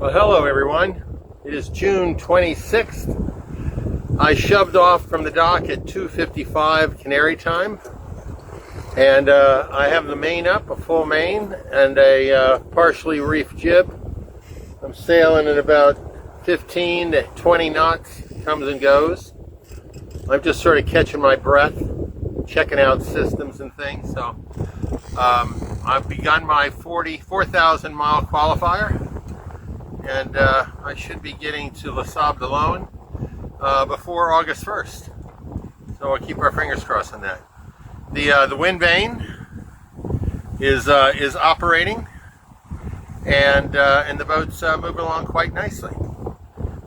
Well, hello everyone. It is June 26th. I shoved off from the dock at 2:55 Canary time, and I have the main up, a full main, and a partially reefed jib. I'm sailing at about 15 to 20 knots, comes and goes. I'm just sort of catching my breath, checking out systems and things. So I've begun my 4,000 mile qualifier, and I should be getting to La Sable d'Olonne before August 1st. So we'll keep our fingers crossed on that. The wind vane is operating, and the boat's moving along quite nicely.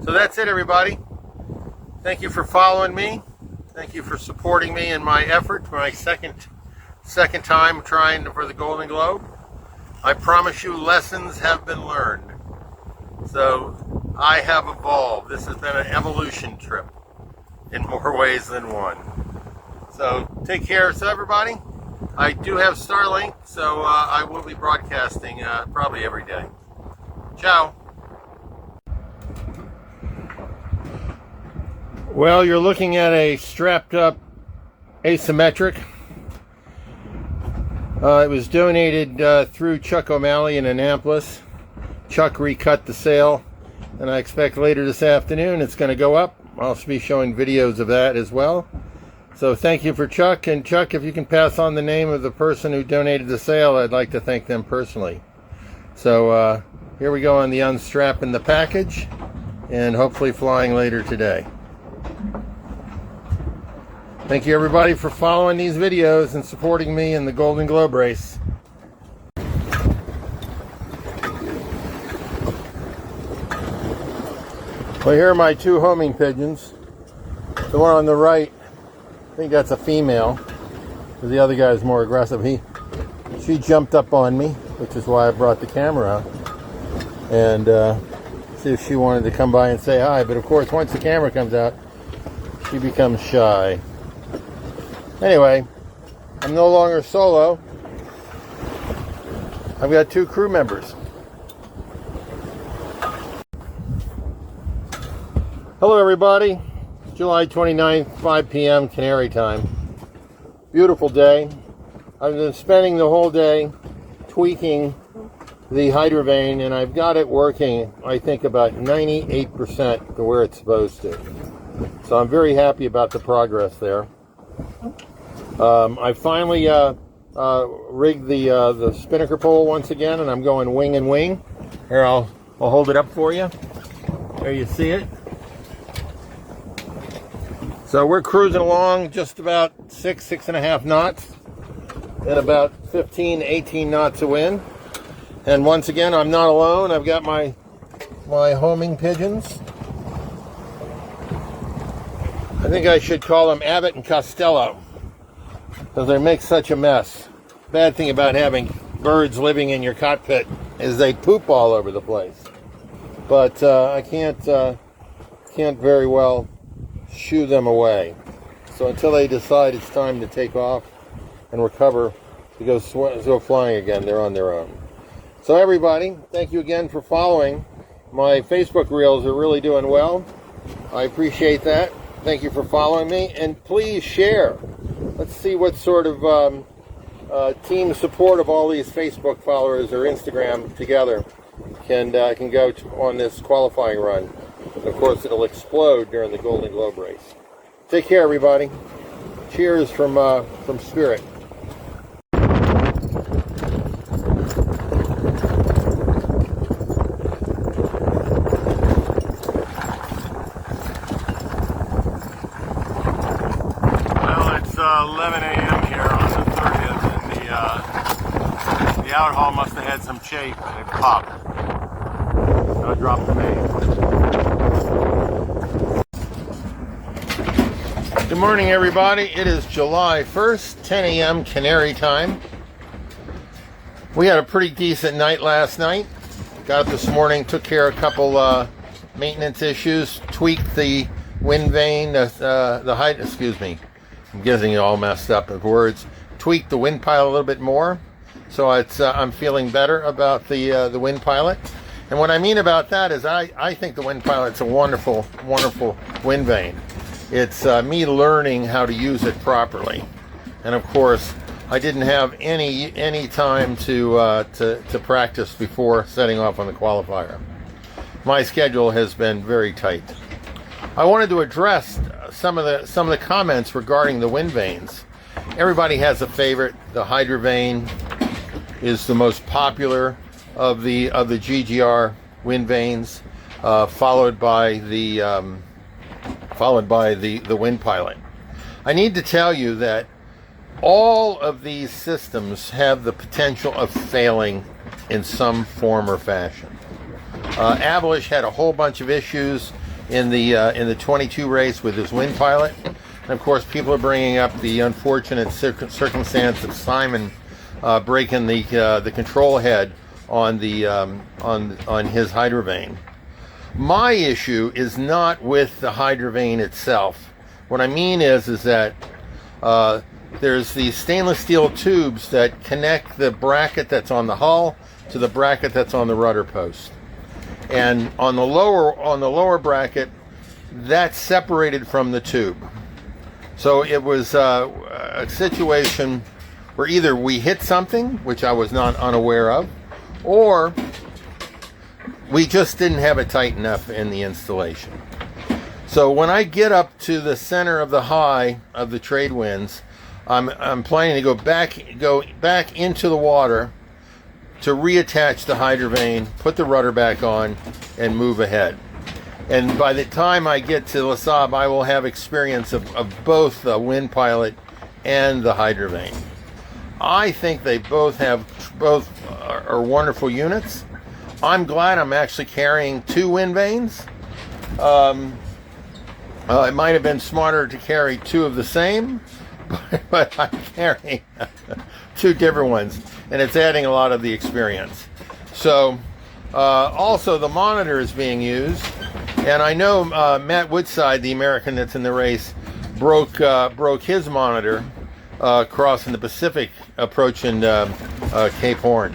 So that's it, everybody. Thank you for following me. Thank you for supporting me in my effort for my second time trying for the Golden Globe. I promise you, lessons have been learned. So I have evolved. This has been an evolution trip in more ways than one. So take care. So everybody, I do have Starlink, so I will be broadcasting probably every day. Ciao. Well, you're looking at a strapped up Asymmetric. It was donated through Chuck O'Malley in Annapolis. Chuck recut the sail, and I expect later this afternoon it's going to go up. I'll be showing videos of that as well. So thank you for Chuck, and Chuck, if you can pass on the name of the person who donated the sail, I'd like to thank them personally. So here we go on the unstrapping the package, and hopefully flying later today. Thank you everybody for following these videos and supporting me in the Golden Globe race. Well, here are my two homing pigeons. The one on the right, I think that's a female, because the other guy is more aggressive. She jumped up on me, which is why I brought the camera out, and see if she wanted to come by and say hi. But of course, once the camera comes out, she becomes shy. Anyway, I'm no longer solo. I've got two crew members. Hello everybody, July 29th, 5 p.m. Canary time. Beautiful day. I've been spending the whole day tweaking the Hydrovane, and I've got it working, I think, about 98% to where it's supposed to. So I'm very happy about the progress there. I finally rigged the spinnaker pole once again, and I'm going wing and wing. Here, I'll hold it up for you. There you see it. So we're cruising along just about 6.5 knots and about 15, 18 knots of wind. And once again, I'm not alone. I've got my homing pigeons. I think I should call them Abbott and Costello, because they make such a mess. Bad thing about having birds living in your cockpit is they poop all over the place. But I can't very well shoo them away. So until they decide it's time to take off and recover to go flying again, they're on their own. So everybody, thank you again for following. My Facebook reels are really doing well. I appreciate that. Thank you for following me, and please share. Let's see what sort of team support of all these Facebook followers or Instagram together can go on this qualifying run. Of course, it'll explode during the Golden Globe race. Take care, everybody. Cheers from Spirit. Well, it's 11 a.m. here on the 30th, and the outhaul must have had some chafe, and it popped. So I dropped the main. Good morning, everybody. It is July 1st, 10 a.m. Canary time. We had a pretty decent night last night. Got up this morning, took care of a couple maintenance issues, tweaked the wind vane, the height, excuse me, I'm getting it all messed up with words. Tweaked the wind pilot a little bit more, so it's I'm feeling better about the wind pilot. And what I mean about that is I think the Wind Pilot's a wonderful, wonderful wind vane. It's me learning how to use it properly. And of course, I didn't have any time to practice before setting off on the qualifier. My schedule has been very tight. I wanted to address some of the comments regarding the wind vanes. Everybody has a favorite. The Hydrovane is the most popular of the GGR wind vanes, followed by the Wind Pilot. I need to tell you that all of these systems have the potential of failing in some form or fashion. Avalish had a whole bunch of issues in the 22 race with his Wind Pilot, and of course people are bringing up the unfortunate circumstance of Simon breaking the control head on his Hydrovane. My issue is not with the Hydrovane itself. What I mean is that there's these stainless steel tubes that connect the bracket that's on the hull to the bracket that's on the rudder post. And on the lower bracket, that's separated from the tube. So it was a situation where either we hit something, which I was not unaware of, or we just didn't have it tight enough in the installation. So when I get up to the center of the high of the trade winds, I'm planning to go back into the water to reattach the Hydrovane, put the rudder back on, and move ahead. And by the time I get to Les Sables, I will have experience of both the Wind Pilot and the Hydrovane. I think they both are wonderful units. I'm glad I'm actually carrying two wind vanes. It might have been smarter to carry two of the same, but I'm carrying two different ones, and it's adding a lot of the experience. So also the monitor is being used, and I know Matt Woodside, the American that's in the race, broke his monitor crossing the Pacific approaching Cape Horn.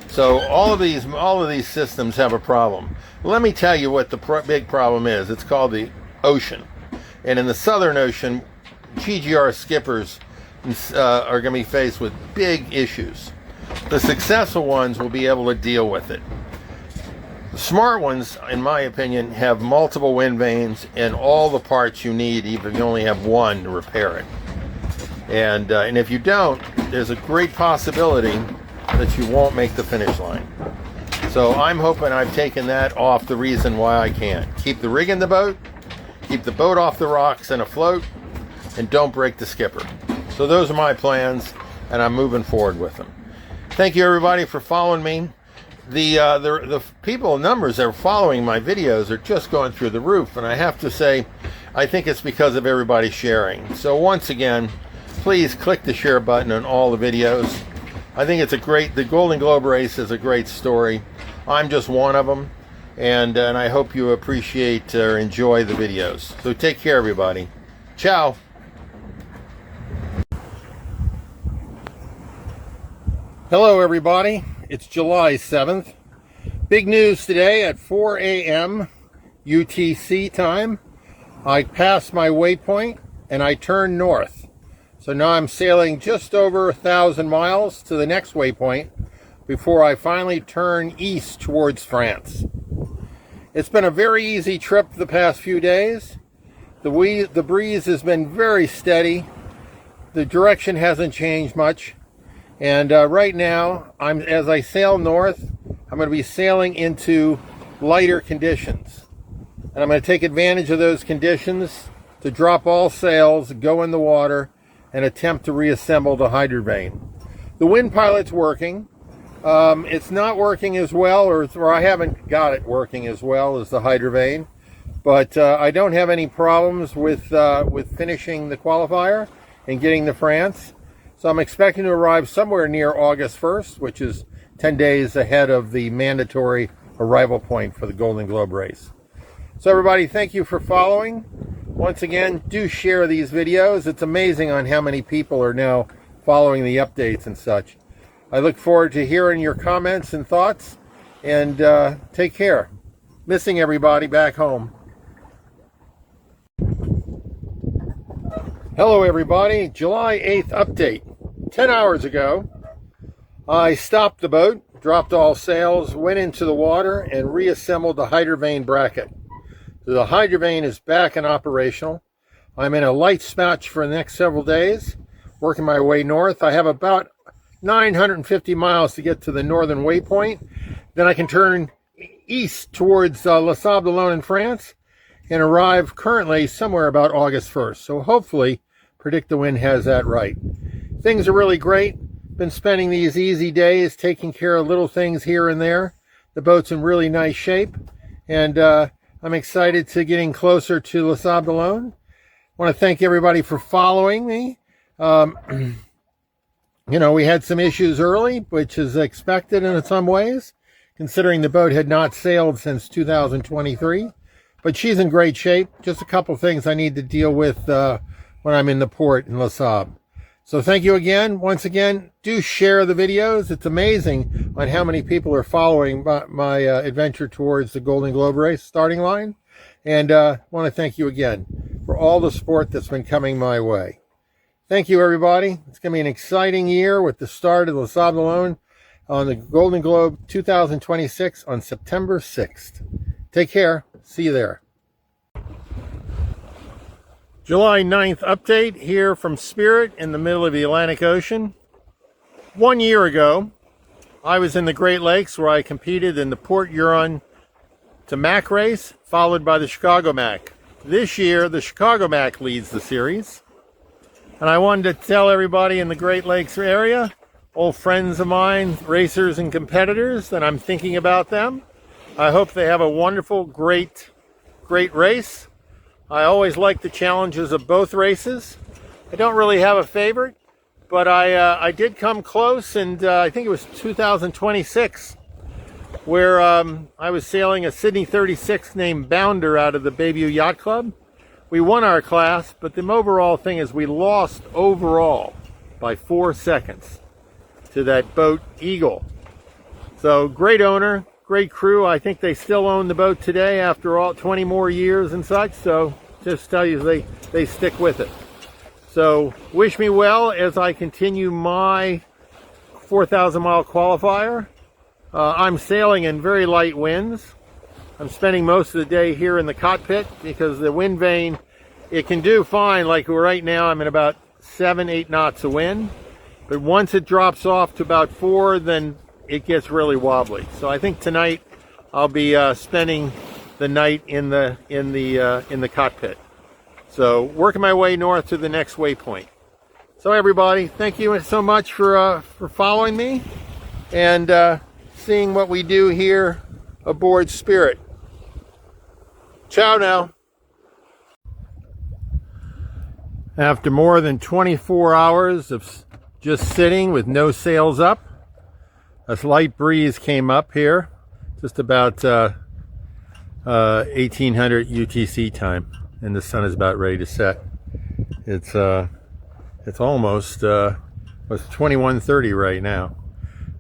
So all of these systems have a problem. Let me tell you what the big problem is. It's called the ocean, and in the Southern Ocean, GGR skippers are going to be faced with big issues. The successful ones will be able to deal with it. The smart ones, in my opinion, have multiple wind vanes and all the parts you need, even if you only have one to repair it. And if you don't, there's a great possibility that you won't make the finish line. So I'm hoping I've taken that off the reason why I can't. Keep the rig in the boat, keep the boat off the rocks and afloat, and don't break the skipper. So those are my plans, and I'm moving forward with them. Thank you everybody for following me. The people numbers that are following my videos are just going through the roof, and I have to say, I think it's because of everybody sharing. So once again, please click the share button on all the videos. I think it's the Golden Globe race is a great story. I'm just one of them, and I hope you appreciate or enjoy the videos. So take care everybody. Ciao. Hello everybody, it's July 7th. Big news today at 4 a.m. UTC time. I passed my waypoint and I turned north. So now I'm sailing just over 1,000 miles to the next waypoint before I finally turn east towards France. It's been a very easy trip the past few days. The breeze has been very steady. The direction hasn't changed much. And right now, as I sail north, I'm going to be sailing into lighter conditions. And I'm going to take advantage of those conditions to drop all sails, go in the water, and attempt to reassemble the Hydrovane. The Wind Pilot's working. It's not working as well, or I haven't got it working as well as the Hydrovane. But I don't have any problems with finishing the qualifier and getting to France. So I'm expecting to arrive somewhere near August 1st, which is 10 days ahead of the mandatory arrival point for the Golden Globe race. So everybody, thank you for following. Once again, do share these videos. It's amazing on how many people are now following the updates and such. I look forward to hearing your comments and thoughts, and take care. Missing everybody back home. Hello everybody, July 8th update. 10 hours ago, I stopped the boat, dropped all sails, went into the water, and reassembled the Hydrovane bracket. The Hydrovane is back and operational. I'm in a light spatch for the next several days, working my way north. I have about 950 miles to get to the northern waypoint. Then I can turn east towards Les Sables d'Olonne in France and arrive currently somewhere about August 1st. So hopefully, Predict the Wind has that right. Things are really great. Been spending these easy days taking care of little things here and there. The boat's in really nice shape, and I'm excited to getting closer to Les Sables d'Olonne. I want to thank everybody for following me. You know, we had some issues early, which is expected in some ways, considering the boat had not sailed since 2023. But she's in great shape. Just a couple things I need to deal with when I'm in the port in Les Sables. So thank you again. Once again, do share the videos. It's amazing on how many people are following my adventure towards the Golden Globe race starting line. And I want to thank you again for all the support that's been coming my way. Thank you, everybody. It's going to be an exciting year with the start of Les Sables d'Olonne on the Golden Globe 2026 on September 6th. Take care. See you there. July 9th update here from Spirit in the middle of the Atlantic Ocean. 1 year ago, I was in the Great Lakes where I competed in the Port Huron to Mac race, followed by the Chicago Mac. This year, the Chicago Mac leads the series. And I wanted to tell everybody in the Great Lakes area, old friends of mine, racers and competitors, that I'm thinking about them. I hope they have a wonderful, great race. I always like the challenges of both races. I don't really have a favorite, but I did come close, and I think it was 2026, where I was sailing a Sydney 36 named Bounder out of the Bayview Yacht Club. We won our class, but the overall thing is we lost overall by 4 seconds to that boat Eagle. So great owner, great crew. I think they still own the boat today after all 20 more years and such. So just tell you they stick with it. So wish me well as I continue my 4,000 mile qualifier. I'm sailing in very light winds. I'm spending most of the day here in the cockpit because the wind vane, it can do fine. Like right now, I'm in about 7-8 knots of wind. But once it drops off to about 4, then it gets really wobbly. So I think tonight I'll be spending the night in the cockpit. So working my way north to the next waypoint. So everybody, thank you so much for following me and seeing what we do here aboard Spirit. Ciao now. After more than 24 hours of just sitting with no sails up, a light breeze came up here, just about 1800 UTC time, and the sun is about ready to set. It's almost it's 21:30 right now.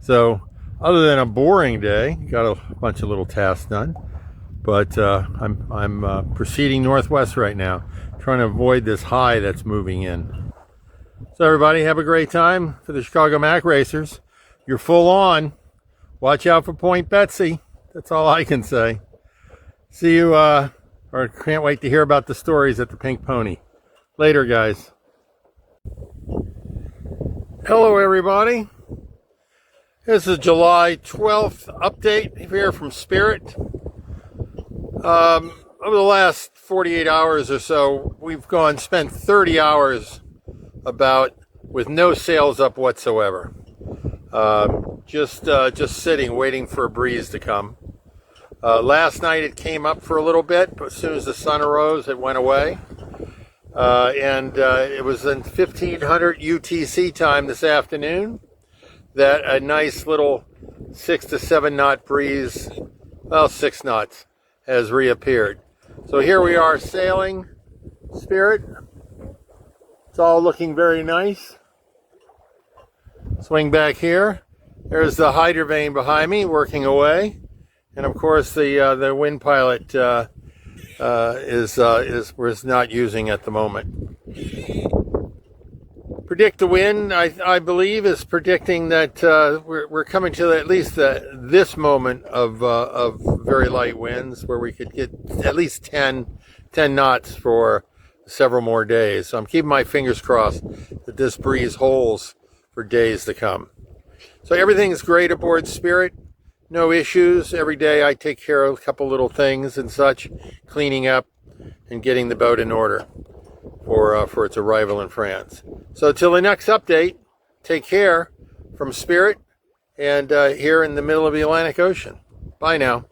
So other than a boring day, got a bunch of little tasks done, but I'm proceeding northwest right now, trying to avoid this high that's moving in. So everybody have a great time for the Chicago Mac racers. You're full on. Watch out for Point Betsy. That's all I can say. See you, or can't wait to hear about the stories at the Pink Pony. Later, guys. Hello, everybody. This is July 12th update here from Spirit. Over the last 48 hours or so, we've spent 30 hours with no sails up whatsoever. Just sitting, waiting for a breeze to come. Last night it came up for a little bit, but as soon as the sun arose, it went away. And it was in 1500 UTC time this afternoon that a nice little 6 to 7 knot breeze, well, 6 knots, has reappeared. So here we are sailing Spirit. It's all looking very nice. Swing back here. There's the Hydrovane behind me working away. and of course the wind pilot is not using at the moment. Predict the wind, I believe, is predicting that we're coming to at least this moment of very light winds, where we could get at least 10 knots for several more days. So I'm keeping my fingers crossed that this breeze holds for days to come. So everything's great aboard Spirit. No issues. Every day I take care of a couple little things and such, cleaning up and getting the boat in order for its arrival in France. So till the next update, take care from Spirit and here in the middle of the Atlantic Ocean. Bye now.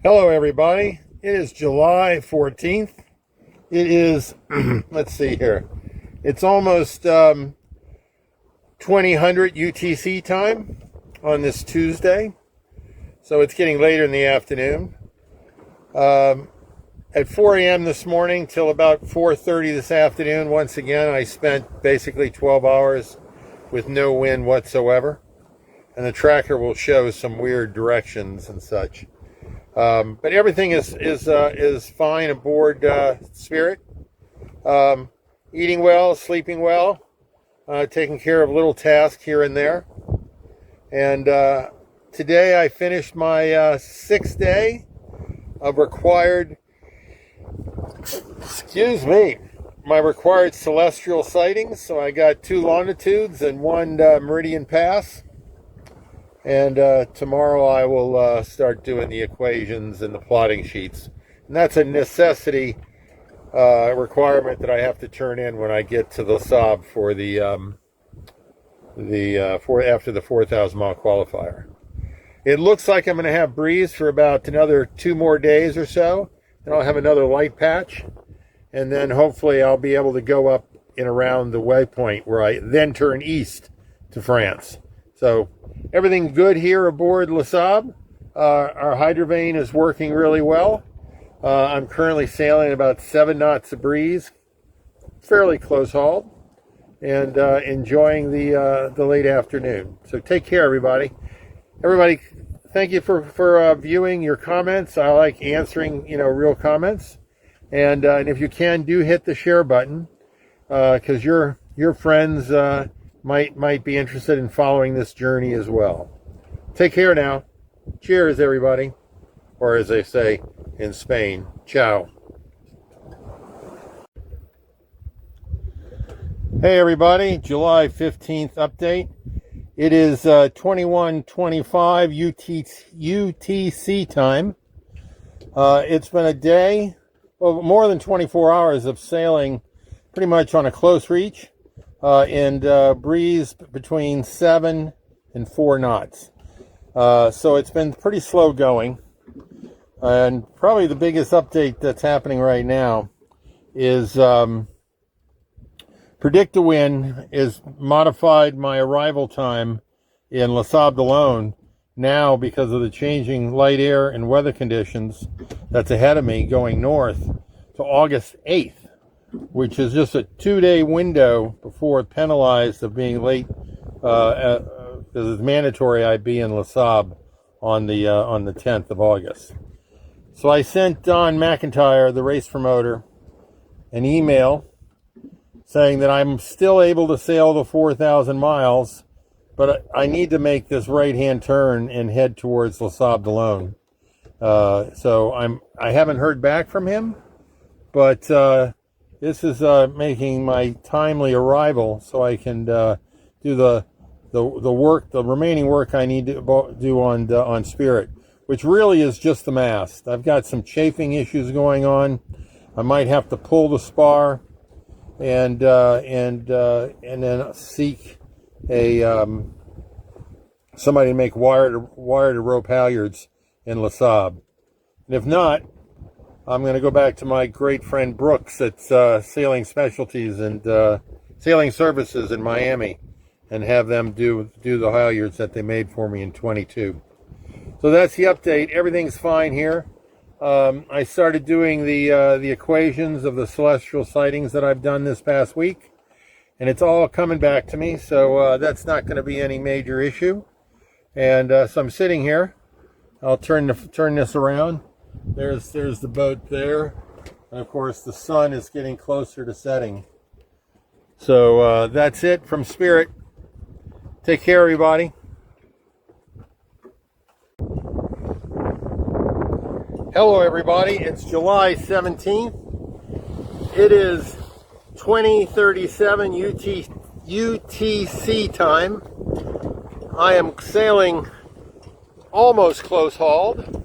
Hello everybody. It is July 14th. It is, let's see here, it's almost 2000 UTC time on this Tuesday. So it's getting later in the afternoon. At 4 a.m. this morning till about 4:30 this afternoon, once again, I spent basically 12 hours with no wind whatsoever. And the tracker will show some weird directions and such. But everything is fine aboard Spirit. Eating well, sleeping well, taking care of little tasks here and there. And today I finished my 6th day of required, my required celestial sightings. So I got 2 longitudes and 1 meridian pass. And tomorrow I will start doing the equations and the plotting sheets. And that's a necessity requirement that I have to turn in when I get to the SOB for after the 4,000 mile qualifier. It looks like I'm going to have breeze for about another 2 more days or so. And I'll have another light patch. And then hopefully I'll be able to go up and around the waypoint where I then turn east to France. So everything good here aboard Le Sable. Our Hydrovane is working really well. I'm currently sailing about 7 knots of breeze, fairly close hauled, and enjoying the late afternoon. So take care, everybody. Everybody, thank you for viewing your comments. I like answering real comments, and if you can, do hit the share button because your friends might be interested in following this journey as well. Take care now. Cheers, everybody. Or as they say in Spain, ciao. Hey, everybody. July 15th update. It is 21:25 UTC time. It's been a day, well, more than 24 hours of sailing pretty much on a close reach. And breeze between 7 and 4 knots. So it's been pretty slow going. And probably the biggest update that's happening right now is Predict the Wind is modified my arrival time in Le Sable alone now because of the changing light air and weather conditions that's ahead of me going north to August 8th. Which is just a 2-day window before penalized of being late, because it's mandatory I be in Le Sable on the 10th of August. So I sent Don McIntyre, the race promoter, an email saying that I'm still able to sail the 4,000 miles, but I need to make this right-hand turn and head towards Le Sable alone. So I haven't heard back from him, but this is making my timely arrival so I can do the work, the remaining work I need to do on Spirit, which really is just the mast. I've got some chafing issues going on. I might have to pull the spar and then seek somebody to make wire to rope halyards in Le Sable. And if not, I'm going to go back to my great friend Brooks at Sailing Specialties and Sailing Services in Miami and have them do the halyards that they made for me in 22. So that's the update. Everything's fine here. I started doing the equations of the celestial sightings that I've done this past week, and it's all coming back to me, so that's not going to be any major issue. And so I'm sitting here I'll turn this around. There's the boat there, and of course the sun is getting closer to setting. So that's it from Spirit. Take care, everybody. Hello, everybody. It's July 17th. It is 2037 UTC time. I am sailing almost close hauled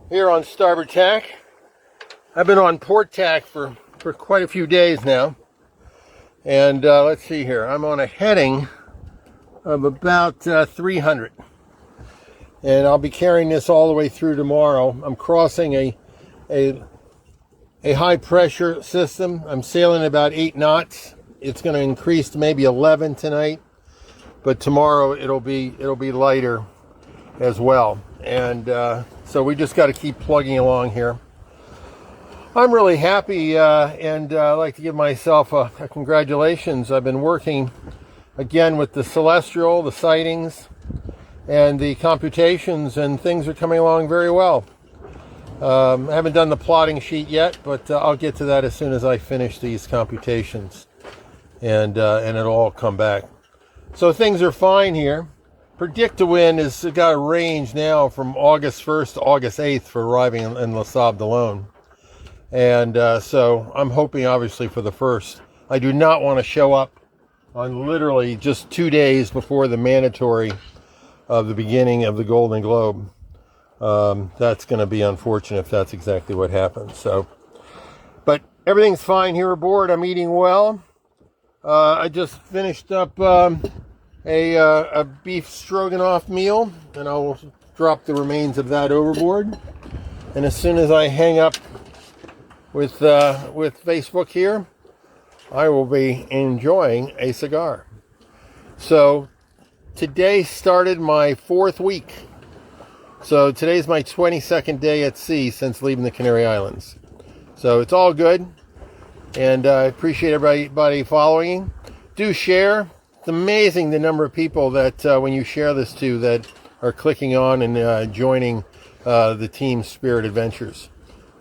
here on starboard tack. I've been on port tack for quite a few days now. And let's see here. I'm on a heading of about 300. And I'll be carrying this all the way through tomorrow. I'm crossing a high pressure system. I'm sailing about 8 knots. It's going to increase to maybe 11 tonight, but tomorrow it'll be lighter as well. And so we just got to keep plugging along here. I'm really happy, and I'd like to give myself a congratulations. I've been working again with the celestial, the sightings, and the computations, and things are coming along very well. I haven't done the plotting sheet yet, but I'll get to that as soon as I finish these computations, and it'll all come back. So things are fine here. Predict to Win has got a range now from August 1st to August 8th for arriving in Les Sables d'Olonne. And so I'm hoping, obviously, for the first. I do not want to show up on literally just 2 days before the mandatory of the beginning of the Golden Globe. That's going to be unfortunate if that's exactly what happens. So, but everything's fine here aboard. I'm eating well. I just finished up a beef stroganoff meal, and I'll drop the remains of that overboard. And as soon as I hang up with Facebook here, I will be enjoying a cigar. So today started my 4th week. So today's my 22nd day at sea since leaving the Canary Islands. So it's all good. And I appreciate everybody following. Do share. It's amazing the number of people that when you share this to that are clicking on and joining the Team Spirit Adventures.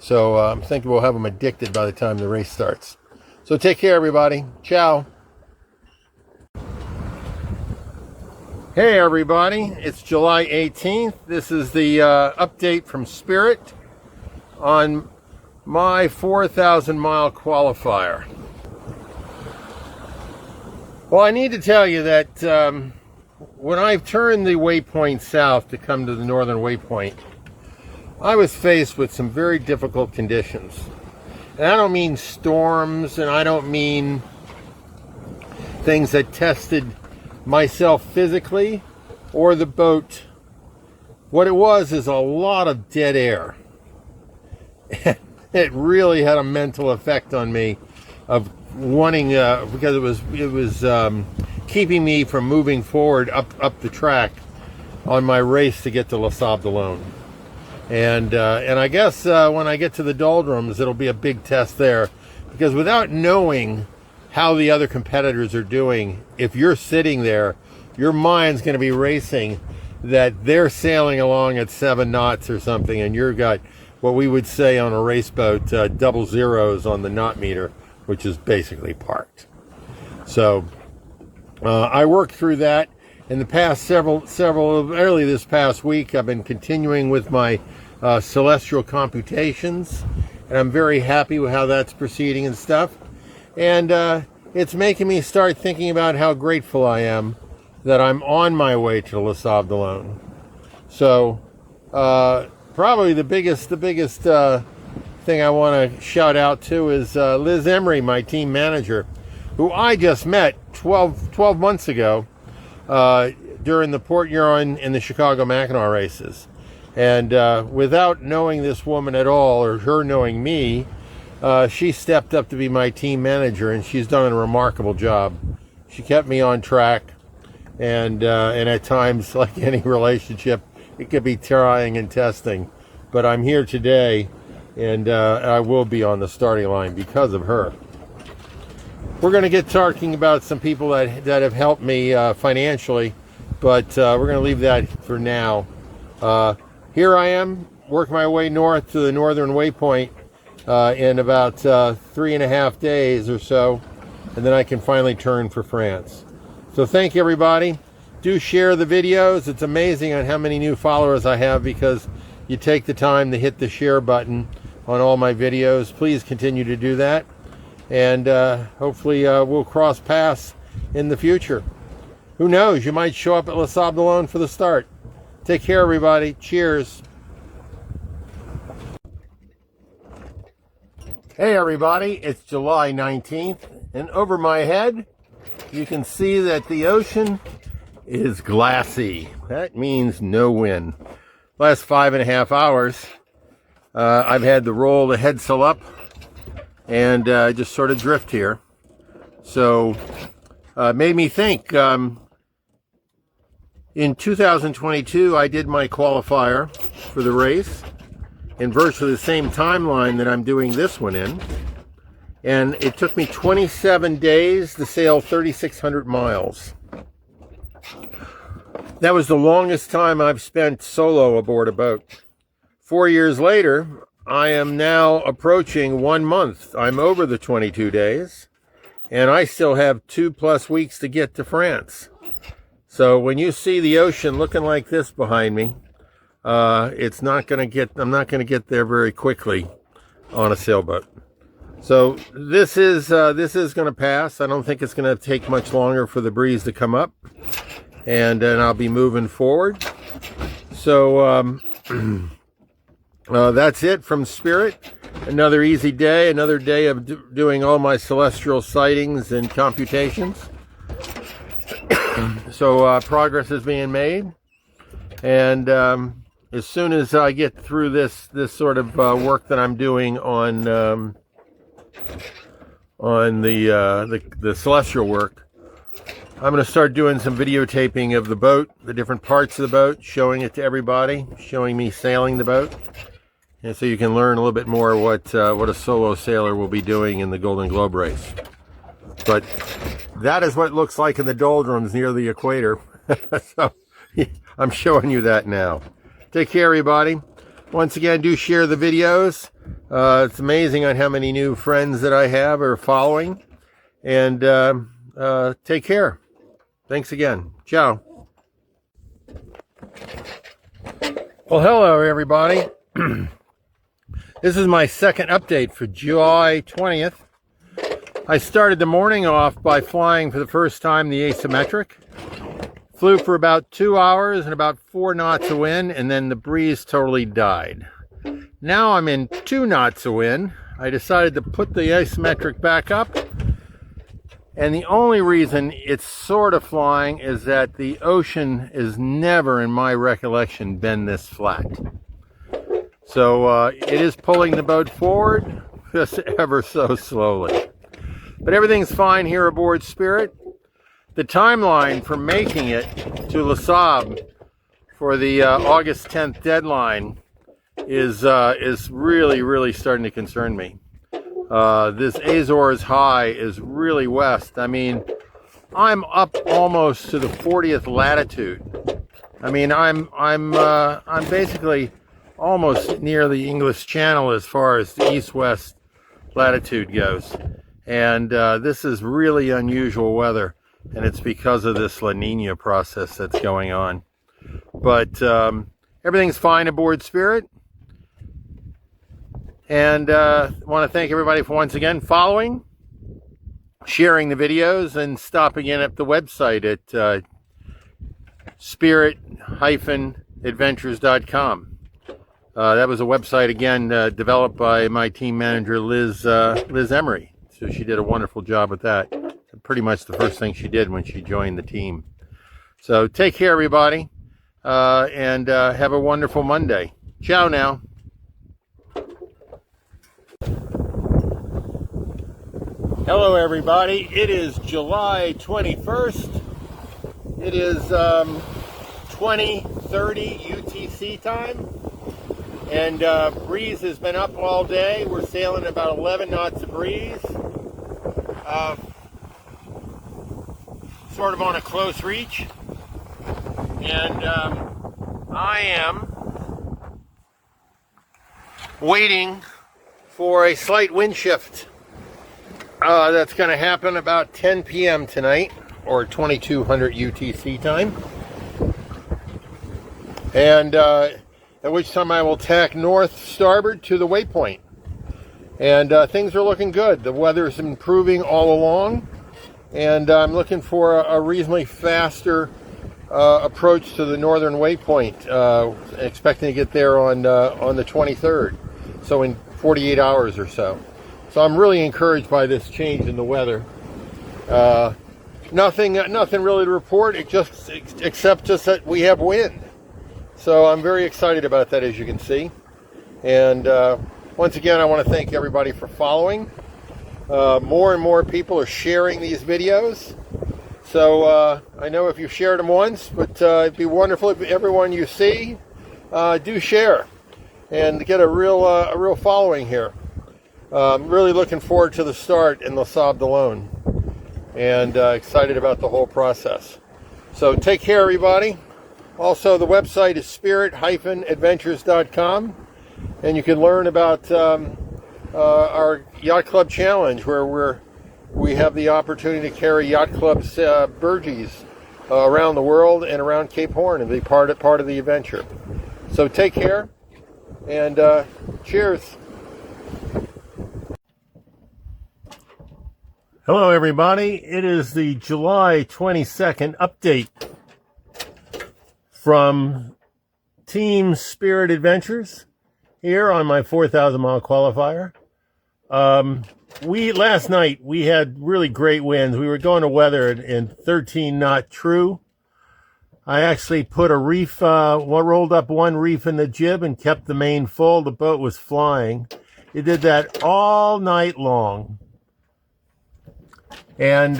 So I'm thinking we'll have them addicted by the time the race starts. So take care, everybody. Ciao. Hey everybody, it's July 18th. This is the update from Spirit on my 4,000 mile qualifier. Well, I need to tell you that when I turned the waypoint south to come to the northern waypoint, I was faced with some very difficult conditions. And I don't mean storms, and I don't mean things that tested myself physically or the boat. What it was is a lot of dead air. It really had a mental effect on me of wanting because it was keeping me from moving forward up the track on my race to get to Les Sables d'Olonne. And I guess when I get to the doldrums, it'll be a big test there, because without knowing how the other competitors are doing, if you're sitting there, your mind's going to be racing that they're sailing along at 7 knots or something, and you've got what we would say on a race boat, double zeros on the knot meter, which is basically parked. So I worked through that in the past early this past week. I've been continuing with my celestial computations, and I'm very happy with how that's proceeding and stuff. And it's making me start thinking about how grateful I am that I'm on my way to Les Sables d'Olonne. So probably the biggest thing I want to shout out to is Liz Emery, my team manager, who I just met 12 months ago during the Port Huron and the Chicago Mackinac races. And without knowing this woman at all, or her knowing me, she stepped up to be my team manager, and she's done a remarkable job. She kept me on track, and at times, like any relationship, it could be trying and testing. But I'm here today, and I will be on the starting line because of her. We're going to get talking about some people that have helped me financially, but we're going to leave that for now. here I am, working my way north to the northern waypoint in about 3.5 days or so, and then I can finally turn for France. So thank you, everybody. Do share the videos. It's amazing on how many new followers I have because you take the time to hit the share button on all my videos. Please continue to do that, and hopefully we'll cross paths in the future. Who knows, you might show up at Les Sables d'Olonne for the start. Take care, everybody. Cheers. Hey, everybody. It's July 19th, and over my head, you can see that the ocean is glassy. That means no wind. Last 5.5 hours, I've had to roll the headsail up and just sort of drift here. So it made me think, in 2022, I did my qualifier for the race in virtually the same timeline that I'm doing this one in. And it took me 27 days to sail 3,600 miles. That was the longest time I've spent solo aboard a boat. 4 years later, I am now approaching 1 month. I'm over the 22 days, and I still have 2+ weeks to get to France. So when you see the ocean looking like this behind me, I'm not going to get there very quickly on a sailboat. So this is going to pass. I don't think it's going to take much longer for the breeze to come up, and then I'll be moving forward. So that's it from Spirit. Another easy day, another day of doing all my celestial sightings and computations. So progress is being made, and as soon as I get through this sort of work that I'm doing on the celestial work, I'm going to start doing some videotaping of the boat, the different parts of the boat, showing it to everybody, showing me sailing the boat, and so you can learn a little bit more what a solo sailor will be doing in the Golden Globe race. But that is what it looks like in the doldrums near the equator. So I'm showing you that now. Take care, everybody. Once again, do share the videos. It's amazing on how many new friends that I have are following. And take care. Thanks again. Ciao. Well, hello, everybody. This is my second update for July 20th. I started the morning off by flying for the first time the Asymmetric. Flew for about 2 hours and about 4 knots of wind, and then the breeze totally died. Now I'm in 2 knots of wind. I decided to put the Asymmetric back up, and the only reason it's sort of flying is that the ocean has never, in my recollection, been this flat. So it is pulling the boat forward, just ever so slowly. But everything's fine here aboard Spirit. The timeline for making it to Les Sables for the August 10th deadline is really, really starting to concern me. This Azores high is really west. I mean, I'm up almost to the 40th latitude. I mean, I'm basically almost near the English Channel as far as the east-west latitude goes. And this is really unusual weather, and it's because of this La Nina process that's going on. But everything's fine aboard Spirit. And I want to thank everybody for once again following, sharing the videos, and stopping in at the website at spirit-adventures.com. That was a website, again, developed by my team manager, Liz Emery. So she did a wonderful job with that. Pretty much the first thing she did when she joined the team. So take care, everybody, and have a wonderful Monday. Ciao now. Hello, everybody. It is July 21st. It is 20:30 UTC time. And breeze has been up all day. We're sailing about 11 knots of breeze. Sort of on a close reach. And I am waiting for a slight wind shift that's going to happen about 10 p.m. tonight, or 2200 UTC time, and at which time I will tack north starboard to the waypoint. And things are looking good. The weather is improving all along, and I'm looking for a reasonably faster approach to the northern waypoint, expecting to get there on the 23rd, so in 48 hours or so. So I'm really encouraged by this change in the weather. Nothing really to report, except just that we have wind. So I'm very excited about that, as you can see. And once again, I want to thank everybody for following. More and more people are sharing these videos. So I know if you've shared them once, but it'd be wonderful if everyone you see do share and get a real following here. I'm really looking forward to the start in Les Sables d'Olonne, and excited about the whole process. So take care, everybody. Also, the website is spirit-adventures.com, and you can learn about our Yacht Club Challenge, where we have the opportunity to carry Yacht Club's burgees around the world and around Cape Horn and be part of the adventure. So take care, and cheers. Hello, everybody. It is the July 22nd update from Team Spirit Adventures here on my 4,000 mile qualifier. Last night we had really great winds. We were going to weather in 13 knot true. I actually put a reef, rolled up one reef in the jib and kept the main full. The boat was flying. It did that all night long. And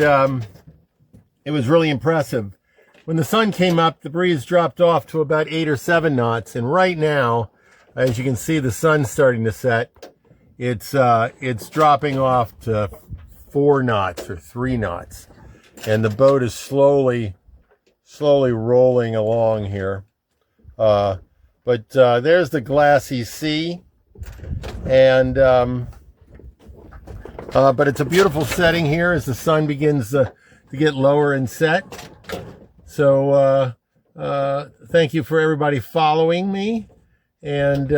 it was really impressive. When the sun came up, the breeze dropped off to about 8 or 7 knots. And right now, as you can see, the sun's starting to set. It's dropping off to 4 knots or 3 knots. And the boat is slowly rolling along here. But there's the glassy sea. And but it's a beautiful setting here as the sun begins to get lower and set. So thank you for everybody following me and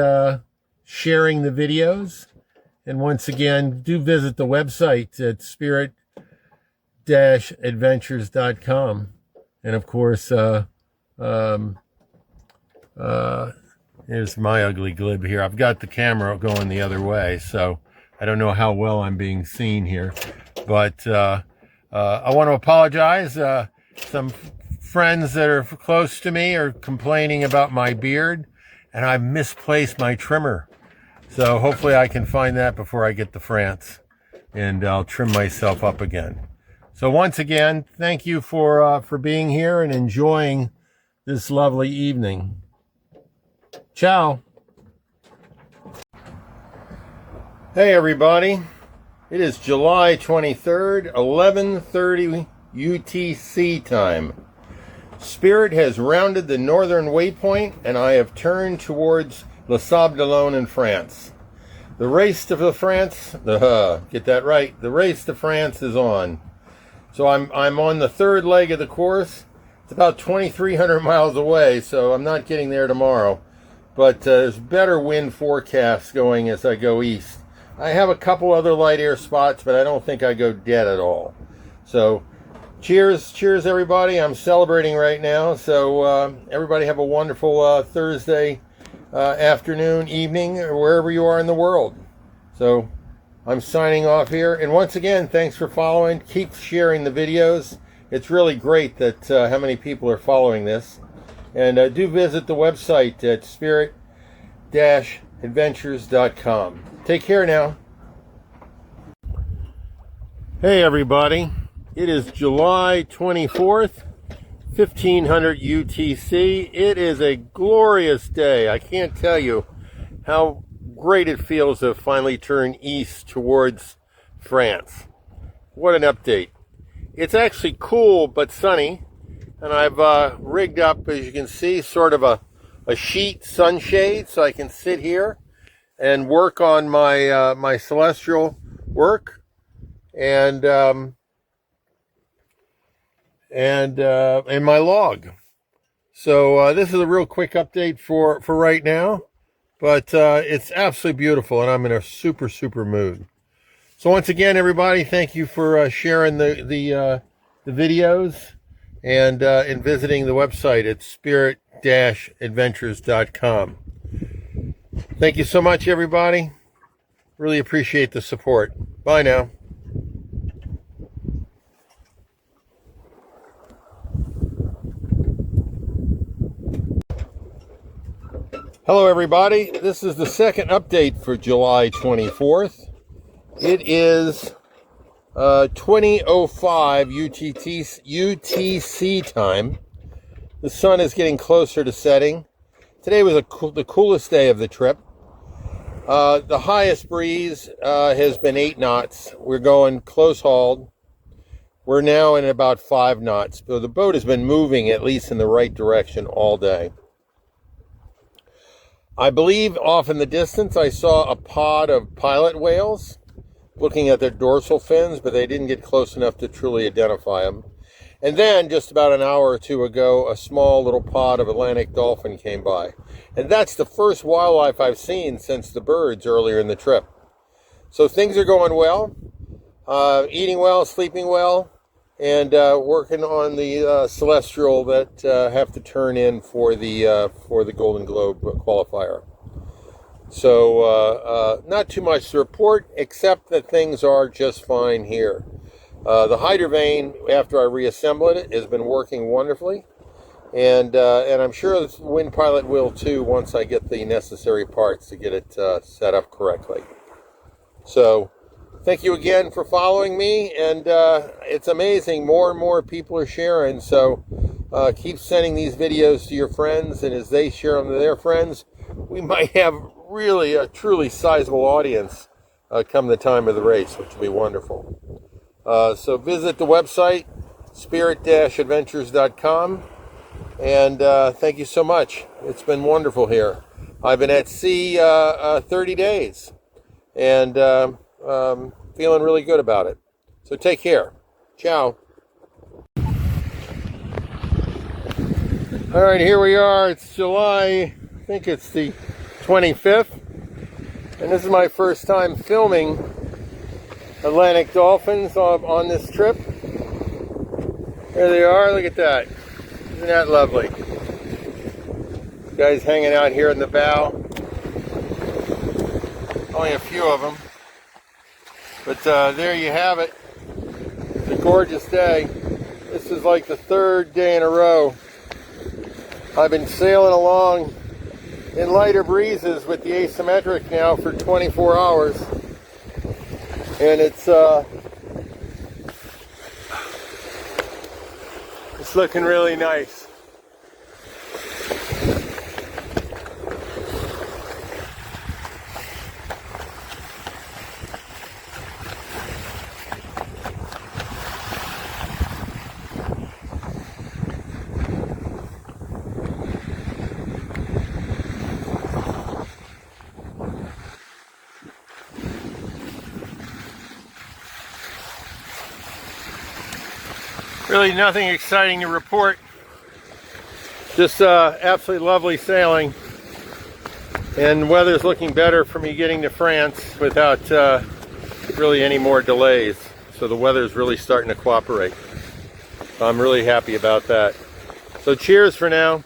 sharing the videos. And once again, do visit the website at spirit-adventures.com. And of course, here's my ugly glib here. I've got the camera going the other way, so I don't know how well I'm being seen here. But I want to apologize. Some friends that are close to me are complaining about my beard, and I've misplaced my trimmer. So hopefully I can find that before I get to France, and I'll trim myself up again. So once again, thank you for being here and enjoying this lovely evening. Ciao. Hey everybody, it is July 23rd, 11:30 UTC time. Spirit has rounded the northern waypoint, and I have turned towards Les Sables d'Olonne in France. The race to France, get that right, the race to France is on. So I'm on the third leg of the course. It's about 2,300 miles away, so I'm not getting there tomorrow. But there's better wind forecasts going as I go east. I have a couple other light air spots, but I don't think I go dead at all. So cheers everybody. I'm celebrating right now. So everybody have a wonderful Thursday afternoon, evening, or wherever you are in the world. So I'm signing off here. And once again, thanks for following. Keep sharing the videos. It's really great that how many people are following this. And do visit the website at spirit-adventures.com. Take care now. Hey everybody, it is July 24th, 1500 UTC. It is a glorious day. I can't tell you how great it feels to finally turn east towards France. What an update. It's actually cool but sunny, and I've rigged up, as you can see, sort of a sheet sunshade so I can sit here and work on my my celestial work, and my log. So this is a real quick update for right now, but it's absolutely beautiful, and I'm in a super mood. So once again, everybody, thank you for sharing the videos and visiting the website at spirit-adventures.com. Thank you so much, everybody. Really appreciate the support. Bye now. Hello, everybody. This is the second update for July 24th. It is 20:05 UTC time. The sun is getting closer to setting. Today was the coolest day of the trip. The highest breeze has been 8 knots. We're going close hauled. We're now in about 5 knots. So the boat has been moving at least in the right direction all day. I believe off in the distance I saw a pod of pilot whales looking at their dorsal fins, but they didn't get close enough to truly identify them. And then, just about an hour or two ago, a small little pod of Atlantic dolphin came by. And that's the first wildlife I've seen since the birds earlier in the trip. So things are going well, eating well, sleeping well, and working on the celestial that have to turn in for the Golden Globe qualifier. So not too much to report, except that things are just fine here. The Hydrovane, after I reassemble it, has been working wonderfully, and I'm sure the Wind Pilot will too once I get the necessary parts to get it set up correctly. So thank you again for following me, and it's amazing, more and more people are sharing, so keep sending these videos to your friends, and as they share them to their friends, we might have really a truly sizable audience come the time of the race, which will be wonderful. So visit the website, spirit-adventures.com, and thank you so much. It's been wonderful here. I've been at sea 30 days, and feeling really good about it. So take care. Ciao. All right, here we are. It's July, I think it's the 25th, and this is my first time filming Atlantic dolphins on this trip. There they are. Look at that. Isn't that lovely? Guys hanging out here in the bow. Only a few of them. But there you have it. It's a gorgeous day. This is like the 3rd day in a row. I've been sailing along in lighter breezes with the Asymmetric now for 24 hours. And it's looking really nice. Really nothing exciting to report. Just absolutely lovely sailing. And weather's looking better for me getting to France without really any more delays. So the weather's really starting to cooperate. I'm really happy about that. So cheers for now.